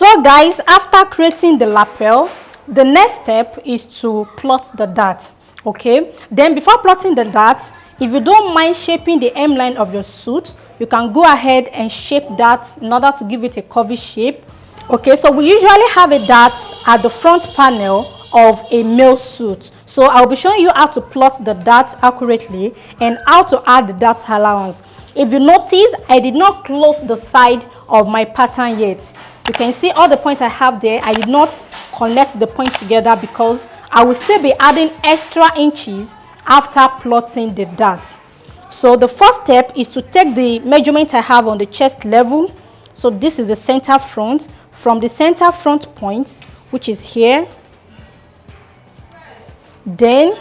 So guys, after creating the lapel, the next step is to plot the dart. Okay, then before plotting the dart, if you don't mind shaping the hemline of your suit, you can go ahead and shape that in order to give it a curvy shape. Okay, so we usually have a dart at the front panel of a male suit. So I'll be showing you how to plot the dart accurately and how to add the dart allowance. If you notice, I did not close the side of my pattern yet. You can see all the points I have there. I did not connect the points together because I will still be adding extra inches after plotting the dart. So the first step is to take the measurement I have on the chest level. So this is the center front. From the center front point, which is here, then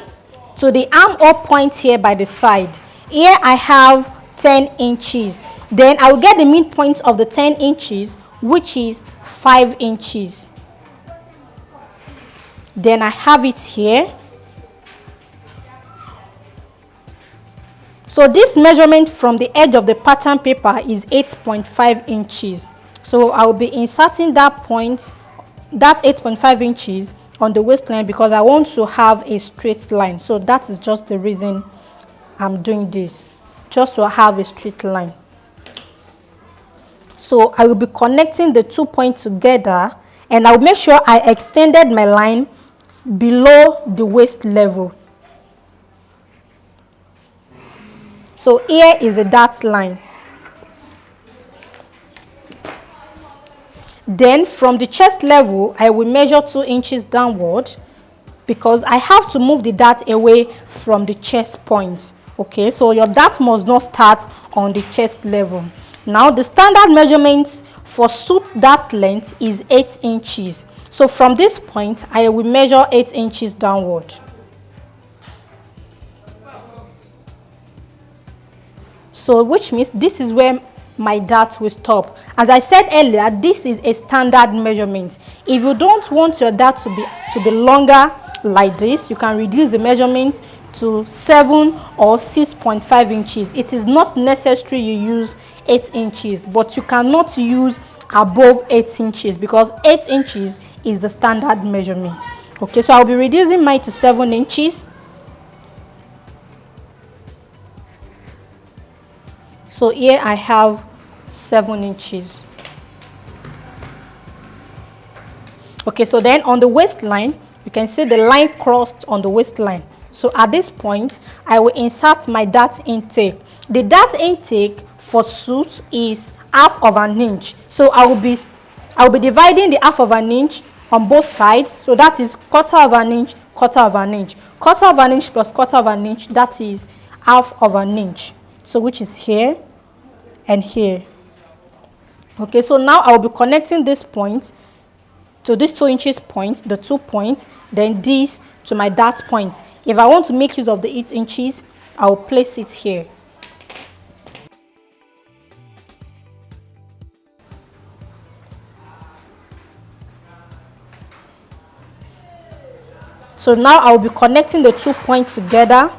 to the armhole point here by the side. Here I have 10 inches. Then I will get the midpoint of the 10 inches, which is 5 inches. Then I have it here. So this measurement from the edge of the pattern paper is 8.5 inches. So I will be inserting that point, that 8.5 inches on the waistline because I want to have a straight line. So that is just the reason I'm doing this, just to have a straight line. So I will be connecting the 2 points together, and I'll make sure I extended my line below the waist level. So here is a dart line. Then from the chest level, I will measure 2 inches downward because I have to move the dart away from the chest point. Okay, so your dart must not start on the chest level. Now the standard measurement for suit dart length is 8 inches. So from this point, I will measure 8 inches downward. So which means this is where my dart will stop. As I said earlier, this is a standard measurement. If you don't want your dart to be longer like this, you can reduce the measurement to 7 or 6.5 inches. It is not necessary you use 8 inches, but you cannot use above 8 inches because 8 inches is the standard measurement. Okay, so I'll be reducing mine to 7 inches. So here I have 7 inches. Okay, so then on the waistline, you can see the line crossed on the waistline. So at this point, I will insert my dart intake. The dart intake for suit is half of an inch. So I will be dividing the half of an inch on both sides. So that is quarter of an inch, quarter of an inch. Quarter of an inch plus quarter of an inch, that is half of an inch. So which is here and here. Okay, so now I will be connecting this point to this 2 inches point, the 2 points, then this to my dart point. If I want to make use of the 8 inches, I will place it here. So now I will be connecting the 2 points together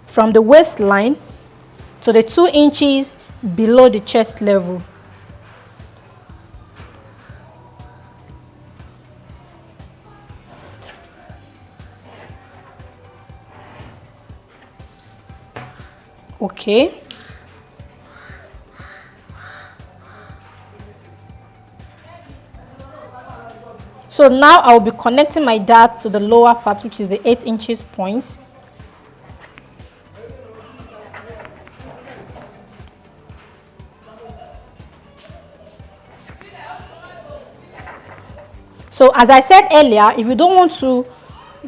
from the waistline to the 2 inches below the chest level. Okay. So now I will be connecting my dart to the lower part, which is the 8 inches point. So as I said earlier, if you don't want to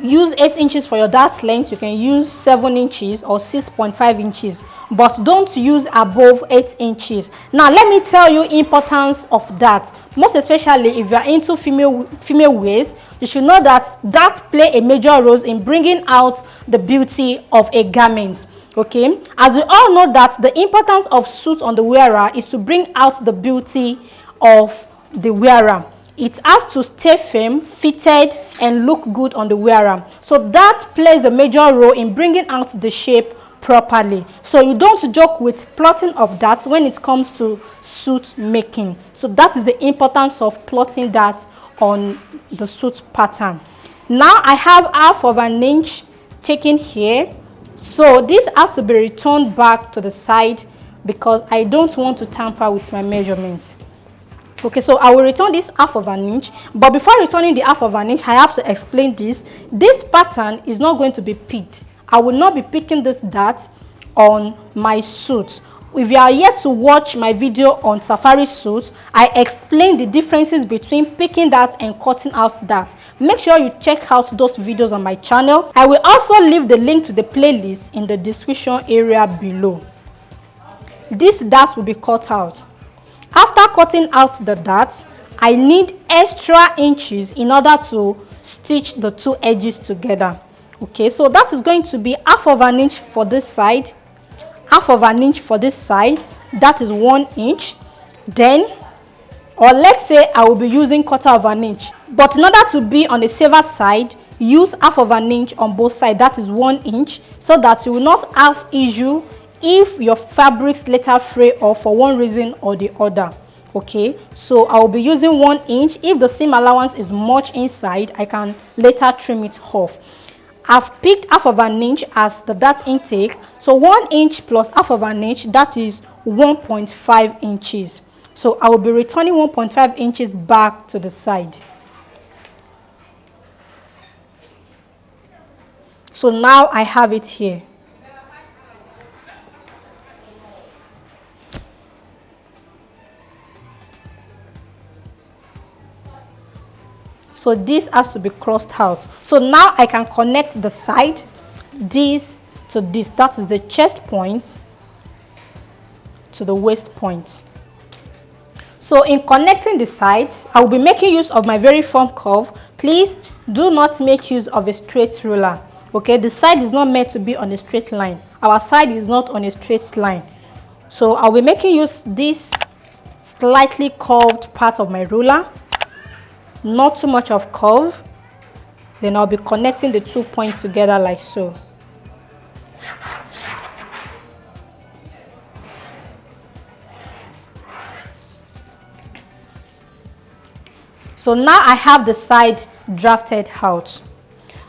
use 8 inches for your dart length, you can use 7 inches or 6.5 inches, but don't use above 8 inches. Now let me tell you importance of dart, most especially if you are into female waist. You should know that dart play a major role in bringing out the beauty of a garment. Okay, as we all know that the importance of suit on the wearer is to bring out the beauty of the wearer. It has to stay firm, fitted, and look good on the wearer. So that plays a major role in bringing out the shape properly. So you don't joke with plotting of that when it comes to suit making. So that is the importance of plotting that on the suit pattern. Now I have 1/2 inch taken here, so this has to be returned back to the side because I don't want to tamper with my measurements. Okay, so I will return this 1/2 inch, but before returning the 1/2 inch, I have to explain this. This pattern is not going to be picked. I will not be picking this dart on my suit. If you are yet to watch my video on safari suit, I explain the differences between picking that and cutting out that. Make sure you check out those videos on my channel. I will also leave the link to the playlist in the description area below. This dart will be cut out. After cutting out the dart, I need extra inches in order to stitch the two edges together. Okay, so that is going to be 1/2 inch for this side, 1/2 inch for this side. That is 1 inch. Then, or let's say I will be using 1/4 inch, but in order to be on the safer side, use 1/2 inch on both sides. That is 1 inch, so that you will not have issue if your fabrics later fray off for one reason or the other. Okay, so I will be using 1 inch. If the seam allowance is much inside, I can later trim it off. I've picked 1/2 inch as the dart intake, so 1 inch plus 1/2 inch, that is 1.5 inches. So I will be returning 1.5 inches back to the side. So now I have it here. So this has to be crossed out. So now I can connect the side, this to this. That is the chest point to the waist point. So in connecting the sides, I will be making use of my very firm curve. Please do not make use of a straight ruler. Okay, the side is not meant to be on a straight line. Our side is not on a straight line. So I'll be making use this slightly curved part of my ruler. Not too much of curve. Then I'll be connecting the 2 points together like so. So now I have the side drafted out.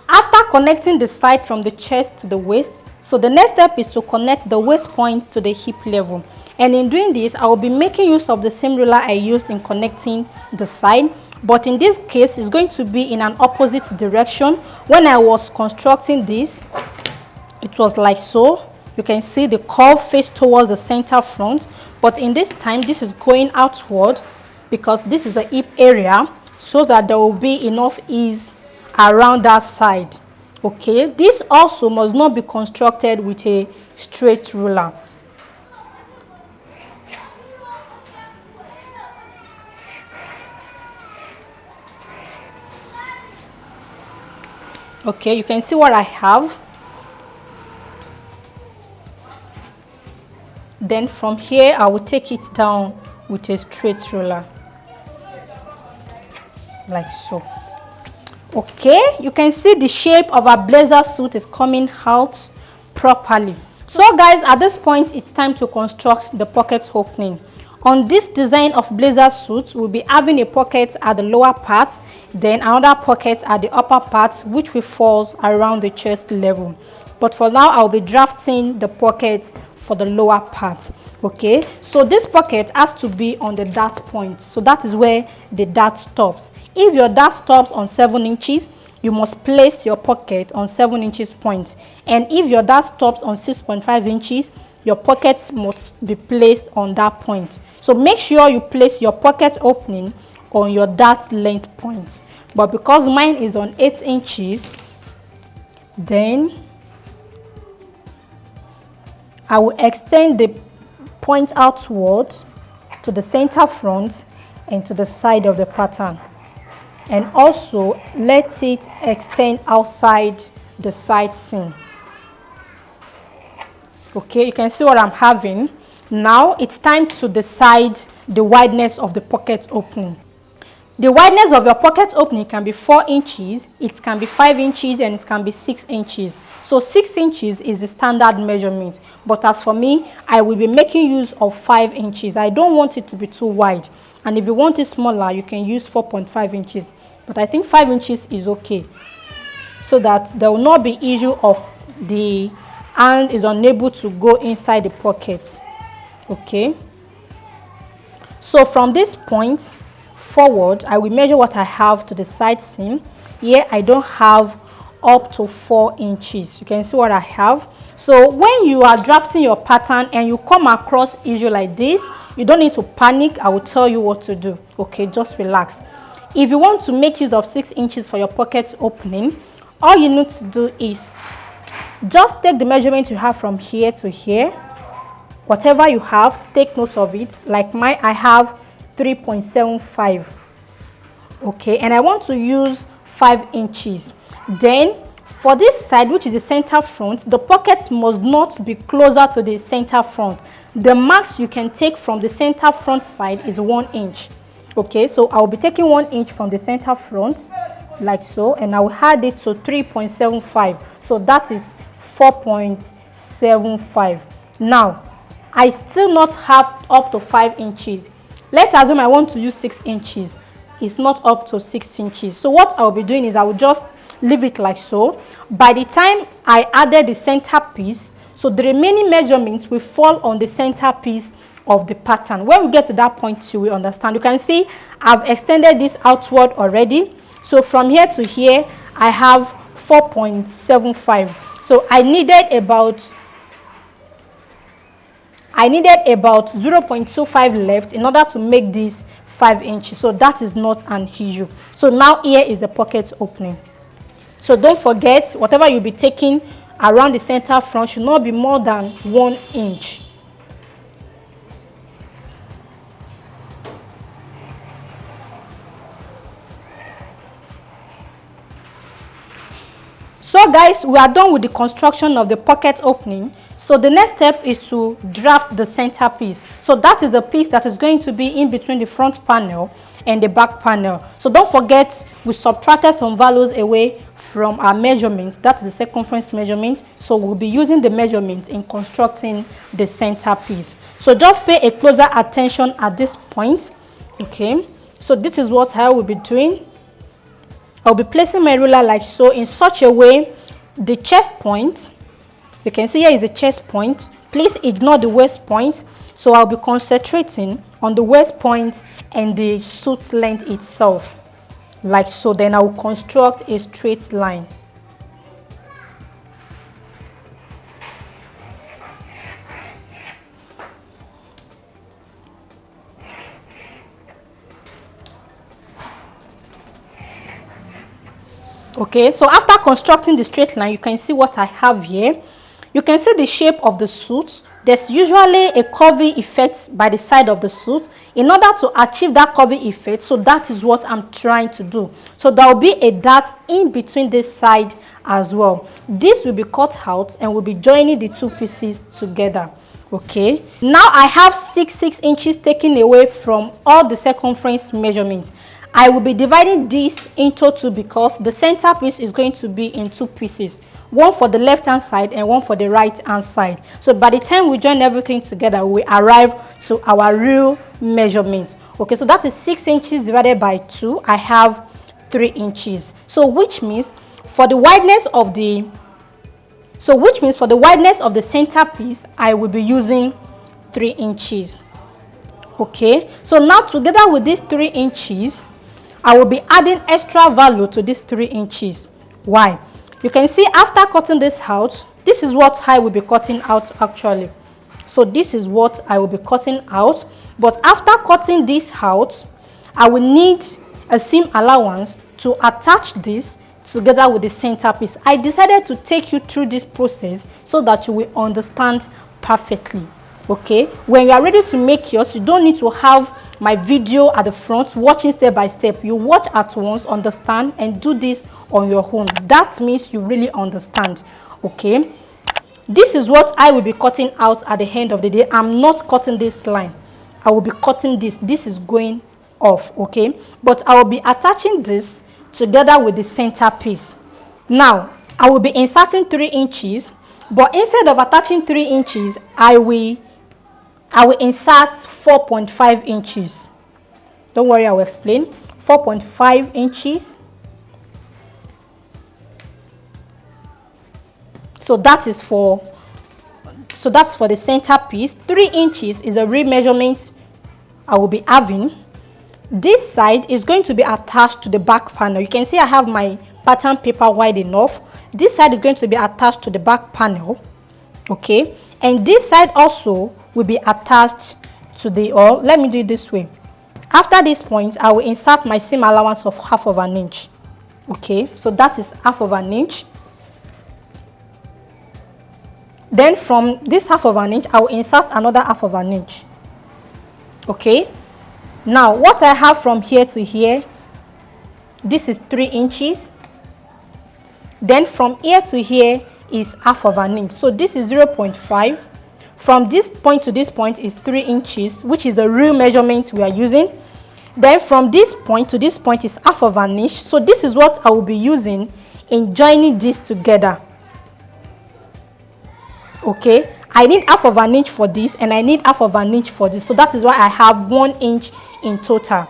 After connecting the side from the chest to the waist, so the next step is to connect the waist point to the hip level. And in doing this, I will be making use of the same ruler I used in connecting the side. But in this case, it's going to be in an opposite direction. When I was constructing this, it was like so. You can see the curve face towards the center front. But in this time, this is going outward because this is the hip area, so that there will be enough ease around that side. Okay, this also must not be constructed with a straight ruler. Okay, you can see what I have. Then from here, I will take it down with a straight ruler, like so. Okay, you can see the shape of our blazer suit is coming out properly. So guys, at this point, it's time to construct the pocket opening. On this design of blazer suit, we'll be having a pocket at the lower part, then another pocket at the upper part, which will fall around the chest level. But for now, I'll be drafting the pocket for the lower part. Okay, so this pocket has to be on the dart point, so that is where the dart stops. If your dart stops on 7 inches, you must place your pocket on 7 inches point. And if your dart stops on 6.5 inches, your pockets must be placed on that point. So make sure you place your pocket opening on your dart length point. But because mine is on 8 inches, then I will extend the point outward to the center front and to the side of the pattern, and also let it extend outside the side seam. Okay, you can see what I'm having. Now it's time to decide the wideness of the pocket opening. The wideness of your pocket opening can be 4 inches, it can be 5 inches, and it can be 6 inches. So 6 inches is the standard measurement. But as for me, I will be making use of 5 inches. I don't want it to be too wide. And if you want it smaller, you can use 4.5 inches. But I think 5 inches is okay, so that there will not be issue of the hand is unable to go inside the pocket. Okay. So from this point forward, I will measure what I have to the side seam. Here I don't have up to 4 inches. You can see what I have. So when you are drafting your pattern and you come across issue like this, you don't need to panic. I will tell you what to do. Okay, just relax. If you want to make use of 6 inches for your pocket opening, all you need to do is just take the measurement you have from here to here. Whatever you have, take note of it. Like mine, I have 3.75. Okay, and I want to use 5 inches. Then for this side, which is the center front, the pocket must not be closer to the center front. The max you can take from the center front side is 1 inch. Okay, so I'll be taking 1 inch from the center front like so, and I will add it to 3.75. So that is 4.75. Now I still not have up to 5 inches. Let's assume I want to use 6 inches. It's not up to 6 inches. So what I'll be doing is I will just leave it like so. By the time I added the center piece, so the remaining measurements will fall on the center piece of the pattern. When we get to that point, you will understand. You can see I've extended this outward already. So from here to here, I have 4.75. So I needed about 0.25 left in order to make this 5 inches. So that is not an issue. So now here is the pocket opening. So don't forget, whatever you'll be taking around the center front should not be more than 1 inch. So guys, we are done with the construction of the pocket opening. So the next step is to draft the center piece. So that is the piece that is going to be in between the front panel and the back panel. So don't forget, we subtracted some values away from our measurements. That is the circumference measurement. So we'll be using the measurement in constructing the center piece. So just pay a closer attention at this point. Okay, so this is what I will be doing. I'll be placing my ruler like so, in such a way the chest point, you can see here is the chest point. Please ignore the waist point. So I'll be concentrating on the waist point and the suit length itself like so. Then I will construct a straight line. Okay, so after constructing the straight line, you can see what I have here. You can see the shape of the suit. There's usually a curvy effect by the side of the suit. In order to achieve that curvy effect, so that is what I'm trying to do. So there will be a dart in between this side as well. This will be cut out and we'll be joining the two pieces together. Okay, now I have 6 inches taken away from all the circumference measurements. I will be dividing this into two because the center piece is going to be in two pieces, one for the left hand side and one for the right hand side. So by the time we join everything together, we arrive to our real measurements. Okay, so that is 6 inches divided by 2. I have 3 inches. So which means for the wideness of the center piece, I will be using 3 inches. Okay, so now together with these 3 inches, I will be adding extra value to these 3 inches. Why? You can see after cutting this out, this is what I will be cutting out actually. So this is what I will be cutting out. But after cutting this out, I will need a seam allowance to attach this together with the center piece. I decided to take you through this process so that you will understand perfectly. Okay, when you are ready to make yours, you don't need to have my video at the front watching step by step. You watch at once, understand, and do this on your own. That means you really understand. Okay, this is what I will be cutting out at the end of the day. I'm not cutting this line. I will be cutting this. This is going off. Okay, but I will be attaching this together with the center piece. Now I will be inserting 3 inches, but instead of attaching 3 inches, I will insert 4.5 inches. Don't worry, I will explain. 4.5 inches. So that's for the center piece. 3 inches is a real measurement I will be having. This side is going to be attached to the back panel. You can see I have my pattern paper wide enough. This side is going to be attached to the back panel. Okay, and this side also will be attached to the, or let me do it this way. After this point, I will insert my seam allowance of 1/2 inch. Okay, so that is 1/2 inch. Then from this 1/2 inch, I will insert another 1/2 inch. Okay, now what I have from here to here, this is 3 inches. Then from here to here is 1/2 inch. So this is 0.5. From this point to this point is 3 inches, which is the real measurement we are using. Then from this point to this point is 1/2 inch. So this is what I will be using in joining this together. Okay, I need 1/2 inch for this and I need 1/2 inch for this. So that is why I have 1 inch in total,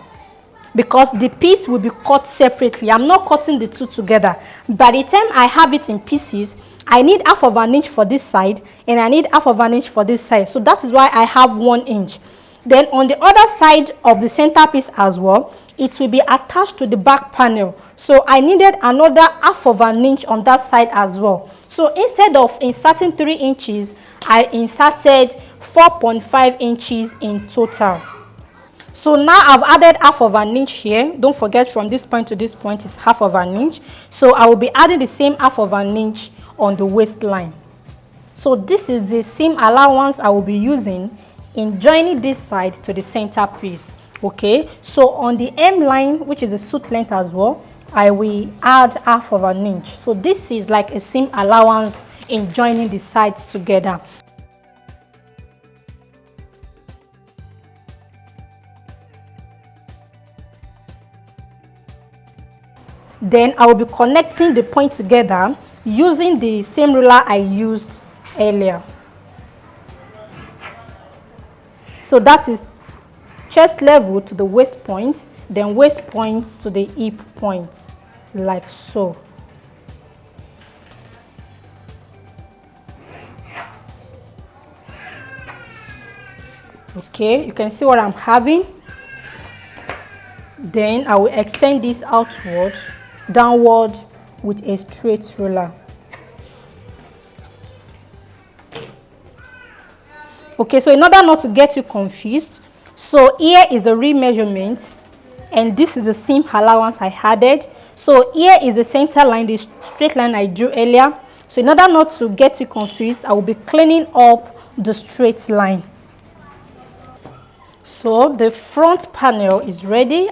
because the piece will be cut separately. I'm not cutting the two together. By the time I have it in pieces, I need 1/2 inch for this side and I need 1/2 inch for this side. So that is why I have 1 inch. Then on the other side of the center piece as well, it will be attached to the back panel. So I needed another 1/2 inch on that side as well. So instead of inserting 3 inches, I inserted 4.5 inches in total. So now I've added 1/2 inch here. Don't forget, from this point to this point is 1/2 inch. So I will be adding the same 1/2 inch on the waistline. So this is the seam allowance I will be using in joining this side to the center piece. Okay, so on the hem line, which is the suit length as well, I will add 1/2 inch. So this is like a seam allowance in joining the sides together. Then I will be connecting the point together using the same ruler I used earlier. So that is chest level to the waist point, then waist point to the hip point, like so. Okay, you can see what I'm having. Then I will extend this outward, downward with a straight ruler. Okay, so in order not to get you confused, so here is the real measurement and this is the seam allowance I added. So here is the center line, the straight line I drew earlier. So in order not to get you confused, I will be cleaning up the straight line. So the front panel is ready,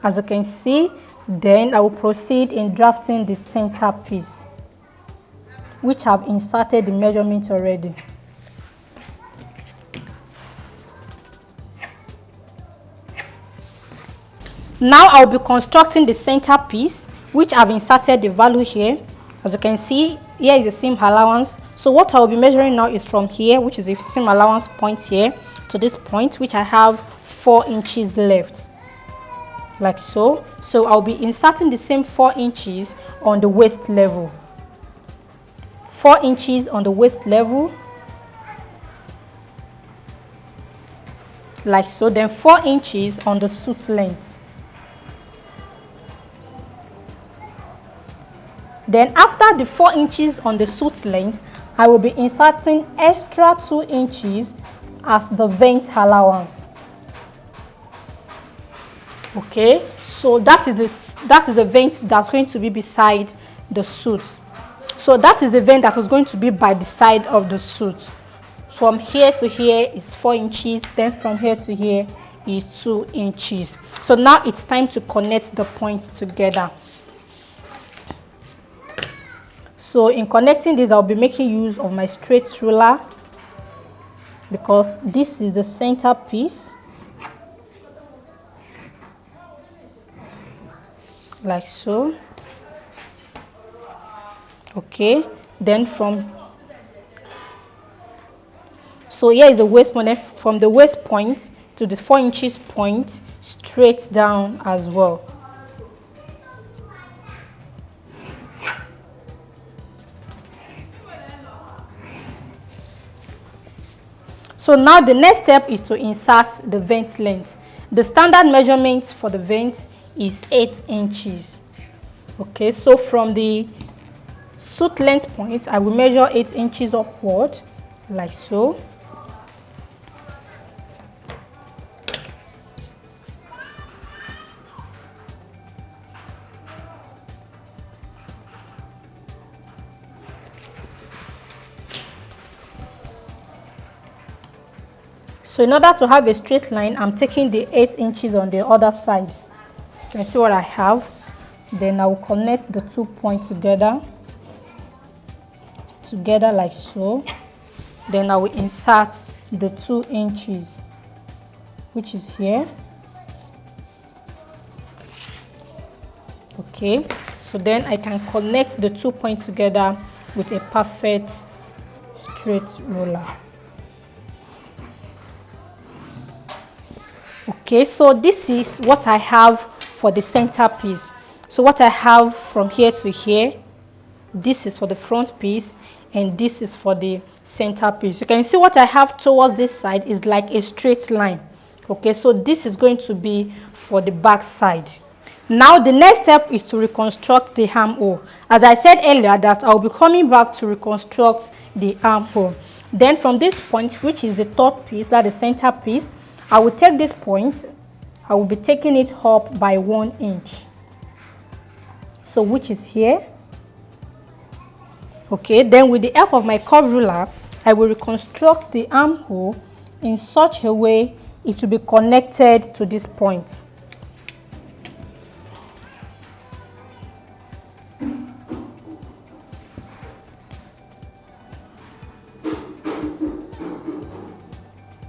as you can see. Then I will proceed in drafting the center piece, which I've inserted the measurement already. Now I'll be constructing the center piece, which I've inserted the value here. As you can see, here is the seam allowance. So what I'll be measuring now is from here, which is the seam allowance point here, to this point, which I have 4 inches left, like so. So I'll be inserting the same 4 inches on the waist level. 4 inches on the waist level, like so. Then 4 inches on the suit length. Then after the 4 inches on the suit length, I will be inserting extra 2 inches as the vent allowance. Okay, so that is the vent that's going to be beside the suit. So that is the vent that is going to be by the side of the suit. From here to here is 4 inches, then from here to here is 2 inches. So now it's time to connect the points together. So in connecting this, I'll be making use of my straight ruler because this is the center piece. like so. Okay, then so here is the waist point. From the waist point to the 4 inches point, straight down as well. So now the next step is to insert the vent length. The standard measurement for the vent is 8 inches. Okay, so from the suit length point, I will measure 8 inches upward, like so. So in order to have a straight line, I'm taking the 8 inches on the other side. You can see what I have. Then I will connect the 2 points together like so. Then I will insert the 2 inches, which is here. Okay, so then I can connect the 2 points together with a perfect straight roller. Okay, so this is what I have for the center piece. So what I have from here to here, this is for the front piece, and this is for the center piece. You can see what I have towards this side is like a straight line. Okay, so this is going to be for the back side. Now the next step is to reconstruct the armhole. As I said earlier, that I'll be coming back to reconstruct the armhole. Then from this point, which is the third piece, that is the center piece, I will take this point, I will be taking it up by 1 inch. So which is here. Okay, then with the help of my curve ruler, I will reconstruct the armhole in such a way it will be connected to this point.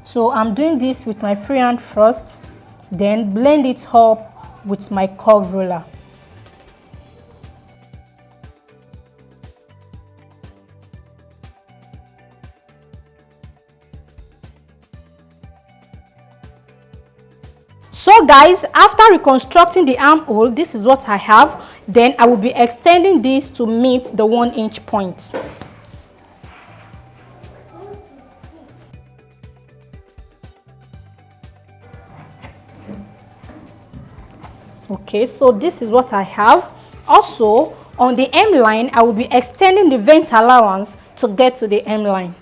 So I'm doing this with my freehand first, then blend it up with my curve ruler. So guys, after reconstructing the armhole, this is what I have. Then I will be extending this to meet the 1 inch point. Okay, so this is what I have. Also, on the hem line, I will be extending the vent allowance to get to the hem line.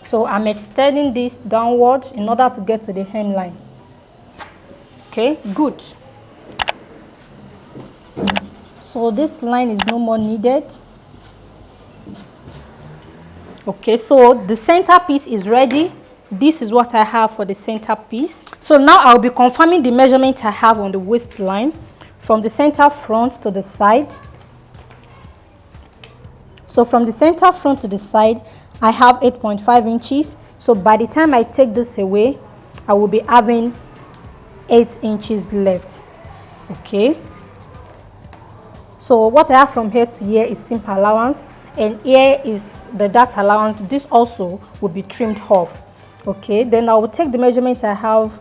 So I'm extending this downward in order to get to the hem line. Okay, good. So this line is no more needed. Okay, so the center piece is ready. This is what I have for the center piece. So now I'll be confirming the measurement I have on the waistline from the center front to the side. So from the center front to the side, I have 8.5 inches. So by the time I take this away, I will be having 8 inches left. Okay. So what I have from here to here is simple allowance, and here is the daft allowance. This also will be trimmed off. Okay, then I will take the measurement I have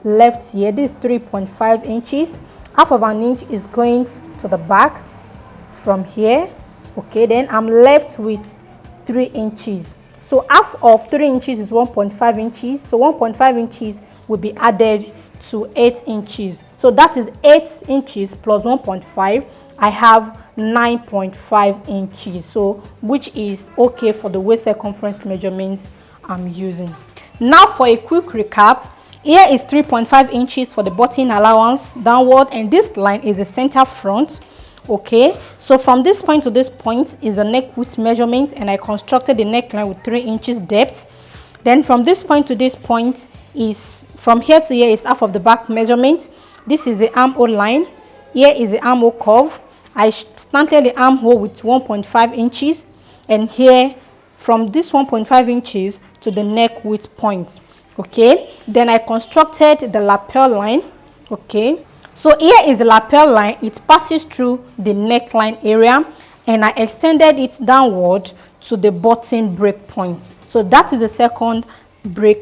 left here. This is 3.5 inches. Half of an inch is going to the back from here. Okay, then I'm left with 3 inches. So half of 3 inches is 1.5 inches. So 1.5 inches will be added to 8 inches. So that is 8 inches plus 1.5. I have 9.5 inches. So which is okay for the waist circumference measurements I'm using. Now for a quick recap, here is 3.5 inches for the button allowance downward, and this line is the center front. Okay, so from this point to this point is the neck width measurement, and I constructed the neckline with 3 inches depth. Then from this point to this point is, from here to here is half of the back measurement. This is the armhole line. Here is the armhole curve. I slanted the armhole with 1.5 inches, and here from this 1.5 inches to the neck width point. Okay, then I constructed the lapel line Okay, so here is the lapel line. It passes through the neckline area, and I extended it downward to the button break point. So that is the second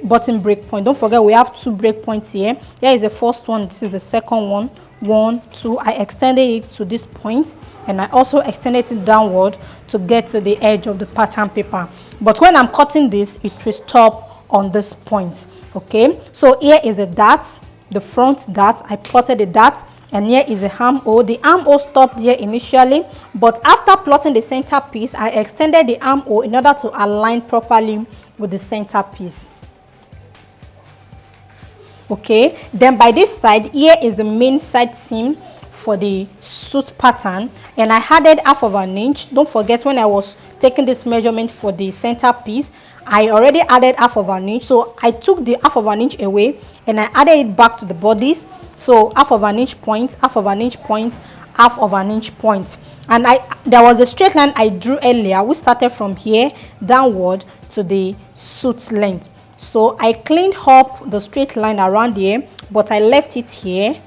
button break point. Don't forget, we have 2 break points here. Here is the first one, this is the second one. 1, 2. I extended it to this point, and I also extended it downward to get to the edge of the pattern paper. But when I'm cutting this, it will stop on this point. Okay, so here is a dart, the front dart. I plotted the dart, and here is a armhole. The armhole stopped here initially, but after plotting the center piece, I extended the armhole in order to align properly with the center piece. Okay, then by this side, here is the main side seam for the suit pattern, and I added half of an inch. Don't forget, when I was taking this measurement for the center piece, I already added half of an inch. So I took the half of an inch away and I added it back to the bodies. So half of an inch point, half of an inch point, half of an inch point. And there was a straight line I drew earlier. We started from here downward to the suit length. So I cleaned up the straight line around here, but I left it here.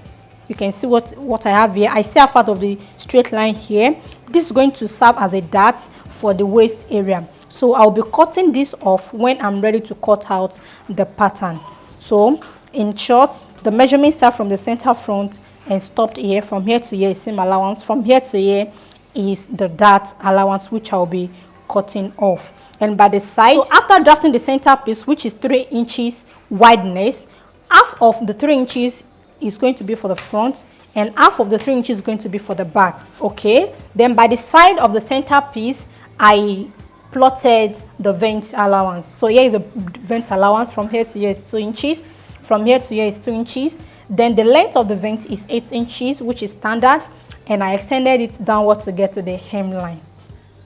You can see what I have here. I still have part of the straight line here. This is going to serve as a dart for the waist area. So I'll be cutting this off when I'm ready to cut out the pattern. So in short, the measurement starts from the center front and stopped here. From here to here is seam allowance. From here to here is the dart allowance, which I'll be cutting off. And by the side, so after drafting the center piece, which is 3 inches wideness, half of the 3 inches is going to be for the front, and half of the 3 inches is going to be for the back. Okay, then by the side of the center piece, I plotted the vent allowance. So here is a vent allowance. From here to here is 2 inches. From here to here is 2 inches. Then the length of the vent is 8 inches, which is standard, and I extended it downward to get to the hemline.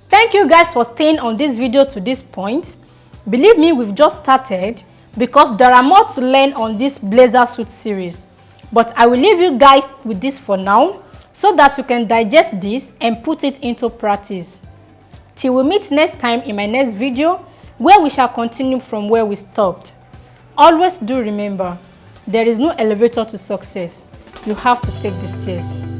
Thank you guys for staying on this video to this point. Believe me, we've just started, because there are more to learn on this blazer suit series. But I will leave you guys with this for now, so that you can digest this and put it into practice. Till we meet next time in my next video, where we shall continue from where we stopped. Always do remember, there is no elevator to success. You have to take the stairs.